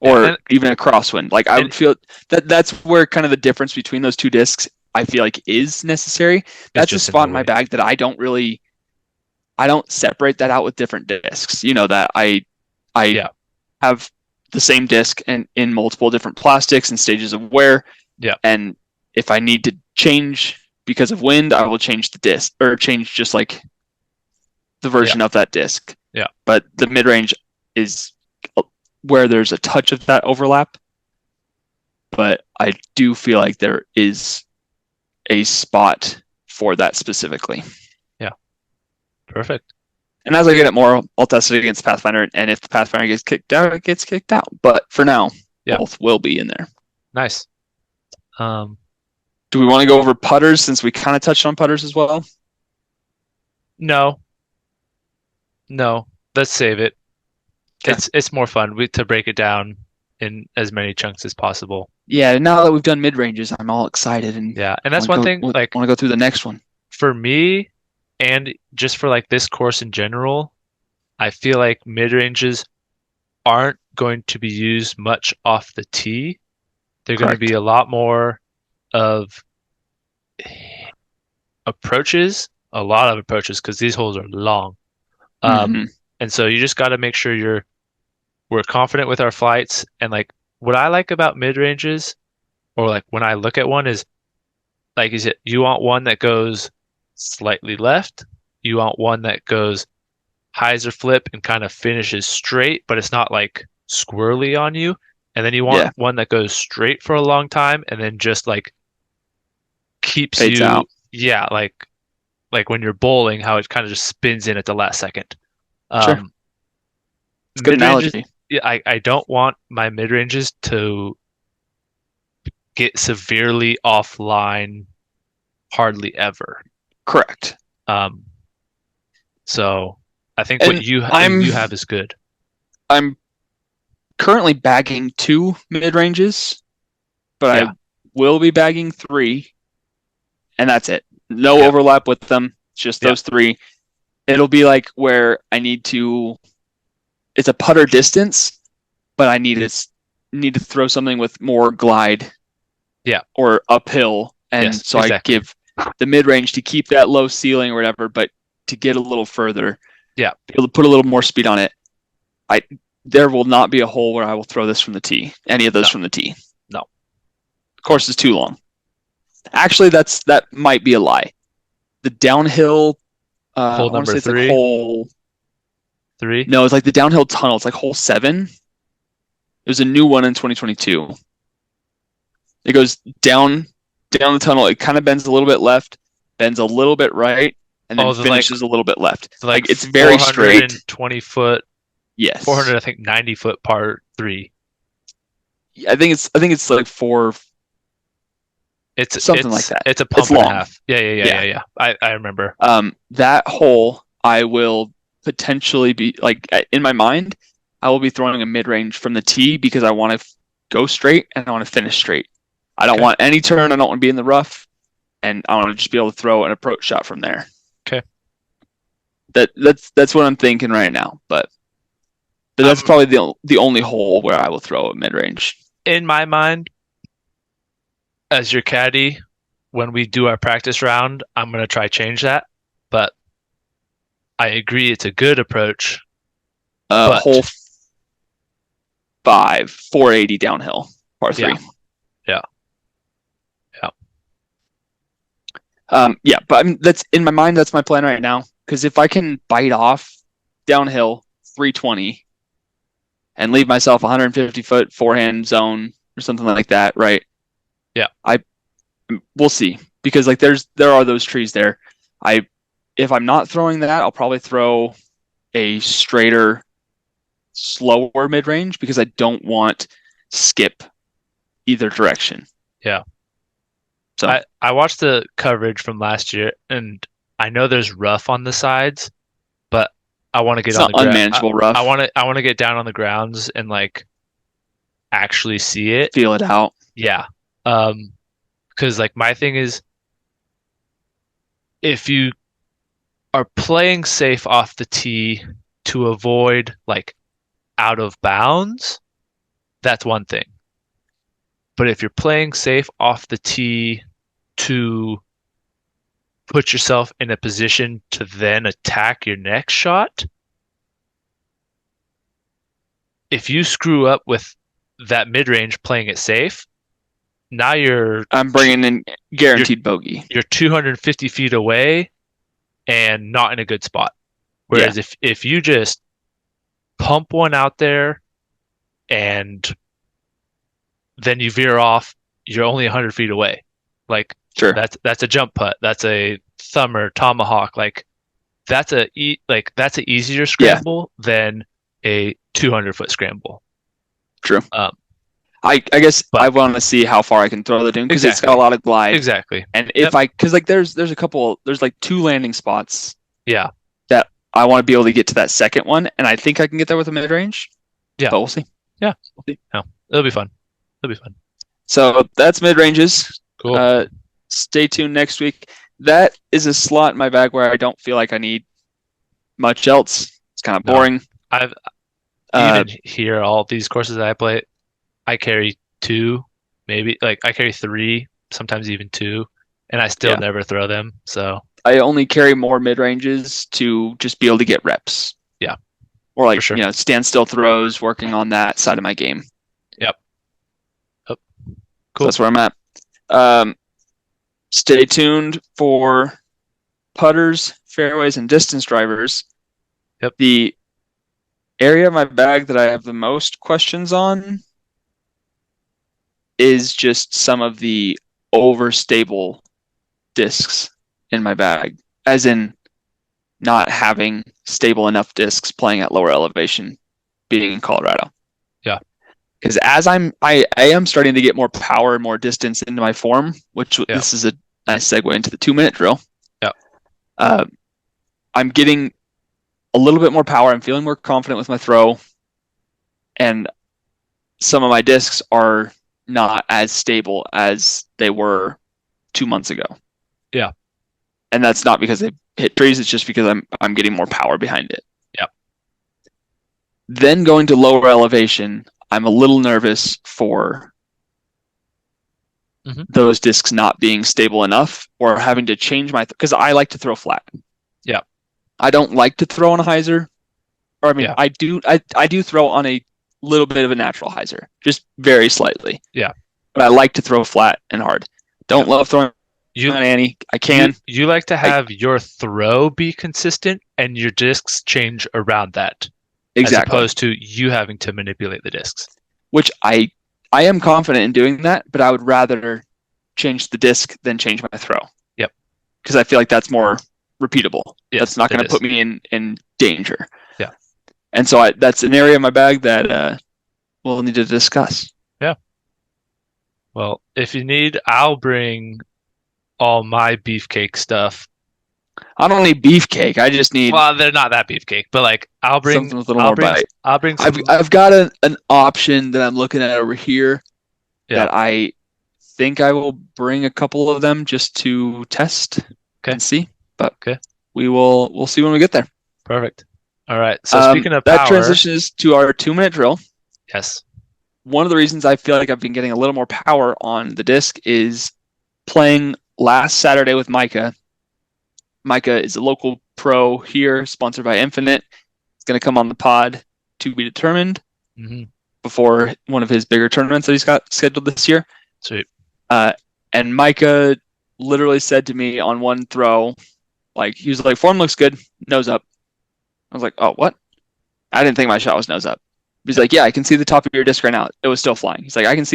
or And even a crosswind. Like I and would feel that's where kind of the difference between those two discs I feel like is necessary. it's That's a just in spot the in my weight. bag that I don't separate that out with different discs. You know that I Yeah. have the same disc and in multiple different plastics and stages of wear. Yeah. And if I need to change because of wind, I will change the disc or change just like the version of that disc. Yeah. But the mid range is where there's a touch of that overlap. but I do feel like there is a spot for that specifically. Yeah, perfect. And as I get it more, I'll test it against Pathfinder, and if the Pathfinder gets kicked out, it gets kicked out. But for now, Yeah, both will be in there. nice. Um, Do we want to go over putters since we kind of touched on putters as well? no, no, let's save it. Okay. It's more fun to break it down in as many chunks as possible. Yeah, now that we've done mid ranges, I'm all excited and Yeah, and that's want to one go thing, want like to go through the next one. for me, and just for like this course in general, I feel like mid ranges aren't going to be used much off the tee. They're going to be Correct. a lot more of approaches, a lot of approaches, because these holes are long. Um, Hmm. and so you just got to make sure we're confident with our flights. And like what I like about mid ranges, or like when I look at one, is like is it you want one that goes slightly left, you want one that goes hyzer flip and kind of finishes straight, but it's not like squirrely on you. And then you want Yeah, one that goes straight for a long time and then just like keeps fades you, out. yeah, like when you're bowling, how it kind of just spins in at the last second. Sure. Um, It's a good mid ranges, analogy. yeah, I don't want my mid ranges to get severely offline hardly ever. Correct. Um, so I think what And you have is good. I'm currently bagging two mid ranges, but Yeah, I will be bagging three, and that's it. No yeah, overlap with them. It's just yeah. those three. It'll be like where I need to. It's a putter distance, but I need to throw something with more glide Yeah. or uphill, and Yes, so I exactly. give the mid range to keep that low ceiling or whatever, but to get a little further, Yeah. be able to put a little more speed on it. I There will not be a hole where I will throw this from the tee. Any of those No, from the tee. no. The course is too long. Actually, that might be a lie. The downhill, Hole I want to number say it's like three, hole. three. No, it's like the downhill tunnel. It's like hole 7. There's a new one in 2022. It goes down the tunnel. It kind of bends a little bit left, bends a little bit right, and then Oh, finishes a little bit left. the like Like it's very straight. 420 foot, 400, Yes, I think 90 foot par three. I think it's like 4, It's something like it's that. it's a It's pump and a long. half. Yeah, yeah, yeah, Yeah. yeah, yeah. I remember. That hole I will potentially be like in my mind, I will be throwing a mid range from the tee because I want to go straight and I want to finish straight. I don't Okay. want any turn. I don't want to be in the rough, and I want to just be able to throw an approach shot from there. Okay. That's what I'm thinking right now. But that's Um, probably the only hole where I will throw a mid range. in my mind, as your caddy, when we do our practice round, I'm gonna try change that. But I agree it's a good approach. Hole But 5, 480 downhill, par yeah, 3. yeah, yeah. Yeah, but that's in my mind. That's my plan right now. Because if I can bite off downhill 320 and leave myself 150-foot forehand zone or something like that, right? Yeah. I We'll see because like there are those trees there. I If I'm not throwing that, I'll probably throw a straighter, slower mid range because I don't want skip either direction. Yeah. So I watched the coverage from last year, and I know there's rough on the sides, but I want to get it's on not the ground. unmanageable rough. I want to get down on the grounds and like actually see it. Feel it out. Yeah. Because like my thing is, if you are playing safe off the tee to avoid like out of bounds, that's one thing. But if you're playing safe off the tee to put yourself in a position to then attack your next shot, if you screw up with that mid range playing it safe, now I'm bringing in you're guaranteed bogey. you're 250 feet away and not in a good spot. Yeah, Whereas if you just pump one out there and then you veer off, you're only 100 feet away. Like Sure. that's a jump putt, that's a thumber, tomahawk. Like that's a easier Yeah, scramble than a 200-foot scramble. true. Um, I guess I but want to see how far I can throw the dune because it's got a exactly, lot of glide. exactly. And Yep. if I, because like there's a couple, there's like two landing spots Yeah. that I want to be able to get to that second one, and I think I can get there with a mid range, Yeah. but we'll see. Yeah. We'll see. No, it'll be fun. It'll be fun. So that's mid ranges. Cool. Uh, Stay tuned next week. That is a slot in my bag where I don't feel like I need much else. It's kind of No, boring. I've Uh, even here all these courses that I play, I carry two, maybe like I carry three, sometimes even two, and I still yeah, never throw them. So I only carry more mid ranges to just be able to get reps yeah, or for like sure. standstill throws, working on that side of my game. Yep. Yep. So Cool. that's where I'm at. Um, Stay tuned for putters, fairways, and distance drivers. Yep. The area of my bag that I have the most questions on is just some of the overstable discs in my bag, as in not having stable enough discs playing at lower elevation, being in Colorado. Yeah. Because as I am starting to get more power and more distance into my form, which Yeah. this is a nice segue into the 2 minute drill. Yeah. I'm getting a little bit more power. I'm feeling more confident with my throw, and some of my discs are not as stable as they were 2 months ago. Yeah. And that's not because they hit trees. It's just because I'm getting more power behind it. Yeah. Then going to lower elevation, I'm a little nervous for those discs not being stable enough or having to change my because I like to throw flat. Yeah. I don't like to throw on a hyzer. Or I mean, Yeah. I do throw on a little bit of a natural hyzer, just very slightly. Yeah. But I like to throw flat and hard. Don't Yeah. love throwing You on Annie. I can. you like to have your throw be consistent and your discs change around that, as Exactly. opposed to you having to manipulate the discs. Which I am confident in doing that, but I would rather change the disc than change my throw. Yep. Because I feel like that's more repeatable. Yes, that's not going to is. put me in danger. Yeah. And so that's an area of my bag that we'll need to discuss. Yeah. Well, if you need, I'll bring all my beefcake stuff. I don't need beefcake. I just need Well, they're not that beefcake, but like something with a little more bite. I'll bring some. I've got an option that I'm looking at over here Yeah. that I think I will bring a couple of them just to test and see. But Okay. we'll see when we get there. Perfect. All right. So speaking of that power, transitions to our 2 minute drill. yes. One of the reasons I feel like I've been getting a little more power on the disc is playing last Saturday with Micah. Micah is a local pro here, sponsored by Infinite. It's going to come on the pod to be determined before one of his bigger tournaments that he's got scheduled this year. Sweet. And Micah literally said to me on one throw, like, he was like, form looks good, nose up. I was like, oh, what? I didn't think my shot was nose up. He's like, yeah, I can see the top of your disc right now. It was still flying. He's like, I can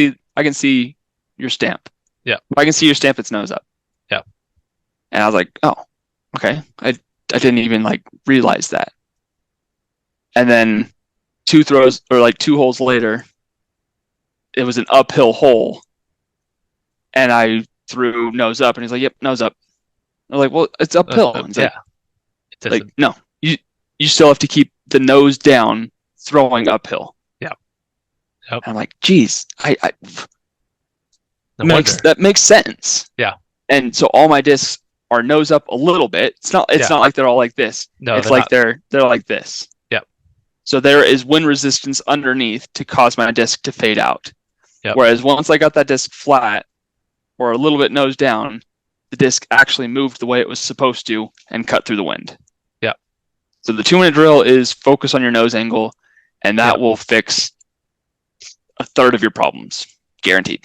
see your stamp. Yeah. If I can see your stamp, it's nose up. Yeah. And I was like, oh, okay. I didn't even like realize that. And then two holes later, it was an uphill hole. And I threw nose up, and he's like, yep, nose up. I'm like, well, it's uphill. He's yeah. Like, no, you still have to keep the nose down throwing uphill. Yeah. Yep. I'm like, geez, No wonder. that makes sense. Yeah. And so all my discs are nose up a little bit. It's not like they're all like this. No, it's like they're like this. Yep. So there is wind resistance underneath to cause my disc to fade out. Yep. Whereas once I got that disc flat or a little bit nose down, the disc actually moved the way it was supposed to and cut through the wind. Yeah. So the 2 minute drill is focus on your nose angle, and that will fix a third of your problems, guaranteed.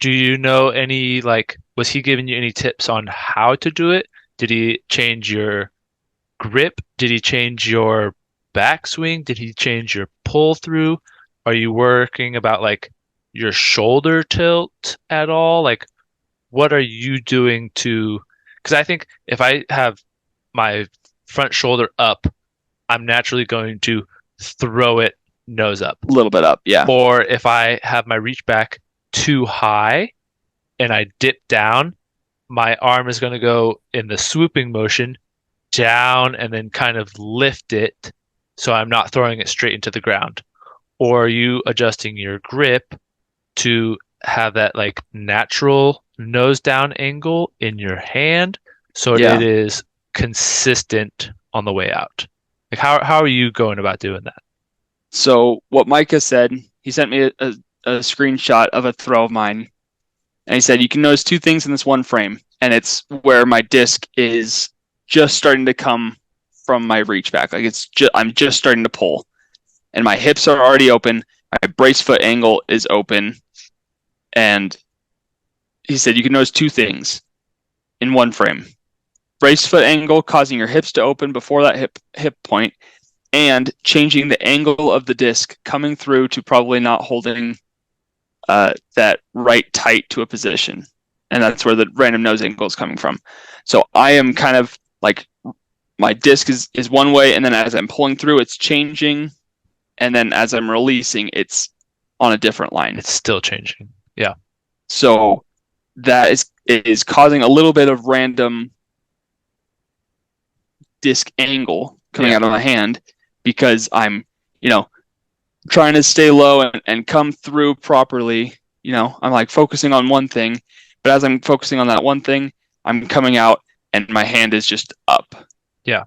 Do you know any, like, was he giving you any tips on how to do it? Did he change your grip? Did he change your backswing? Did he change your pull through? Are you working about like your shoulder tilt at all? Like, what are you doing to, because I think if I have my front shoulder up, I'm naturally going to throw it nose up. A little bit up. Yeah. Or if I have my reach back too high and I dip down, my arm is going to go in the swooping motion down and then kind of lift it so I'm not throwing it straight into the ground. Or are you adjusting your grip to have that like natural nose down angle in your hand so it Yeah. is consistent on the way out? Like how are you going about doing that? So what Micah said, he sent me a screenshot of a throw of mine, and he said you can notice two things in this one frame, and it's where my disc is just starting to come from my reach back. Like I'm just starting to pull, and my hips are already open. My brace foot angle is open, and he said you can notice two things in one frame: brace foot angle causing your hips to open before that hip point, and changing the angle of the disc coming through to probably not holding that right tight to a position. And that's where the random nose angle is coming from. So I am kind of like my disc is one way, and then as I'm pulling through, it's changing. And then as I'm releasing, it's on a different line. It's still changing. Yeah. So that is causing a little bit of random disc angle coming Yeah. out of my hand because I'm, you know, trying to stay low and come through properly. I'm like focusing on one thing, but as I'm focusing on that one thing, I'm coming out and my hand is just up Yeah.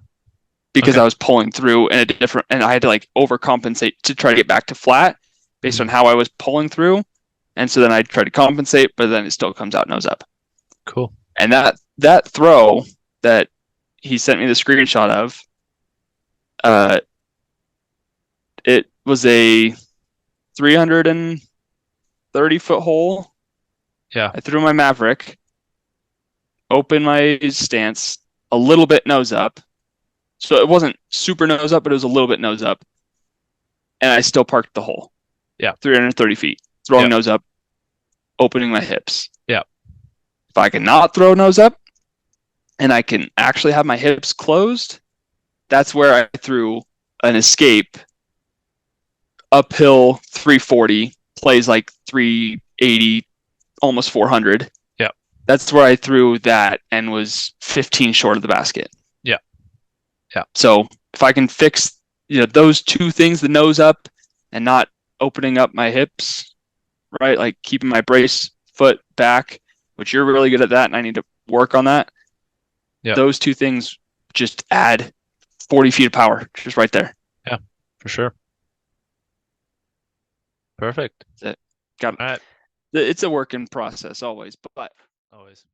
because Okay. I was pulling through in a different, and I had to like overcompensate to try to get back to flat based on Mhm. how I was pulling through. And so then I try to compensate, but then it still comes out nose up. Cool. And that throw that he sent me the screenshot of, uh, it was a 330-foot hole. Yeah. I threw my Maverick, opened my stance a little bit nose up. So it wasn't super nose up, but it was a little bit nose up. And I still parked the hole. Yeah. 330 feet, throwing Yeah. nose up, opening my hips. Yeah. If I can not throw nose up and I can actually have my hips closed, that's where I threw an escape uphill 340, plays like 380, almost 400. Yeah. That's where I threw that and was 15 short of the basket. Yeah. Yeah. So if I can fix those two things, the nose up and not opening up my hips, right? Like keeping my brace foot back, which you're really good at that, and I need to work on that. Yeah. Those two things just add 40 feet of power just right there. Yeah. For sure. Perfect. That's it. Got All right. it's a work in process always, but Always.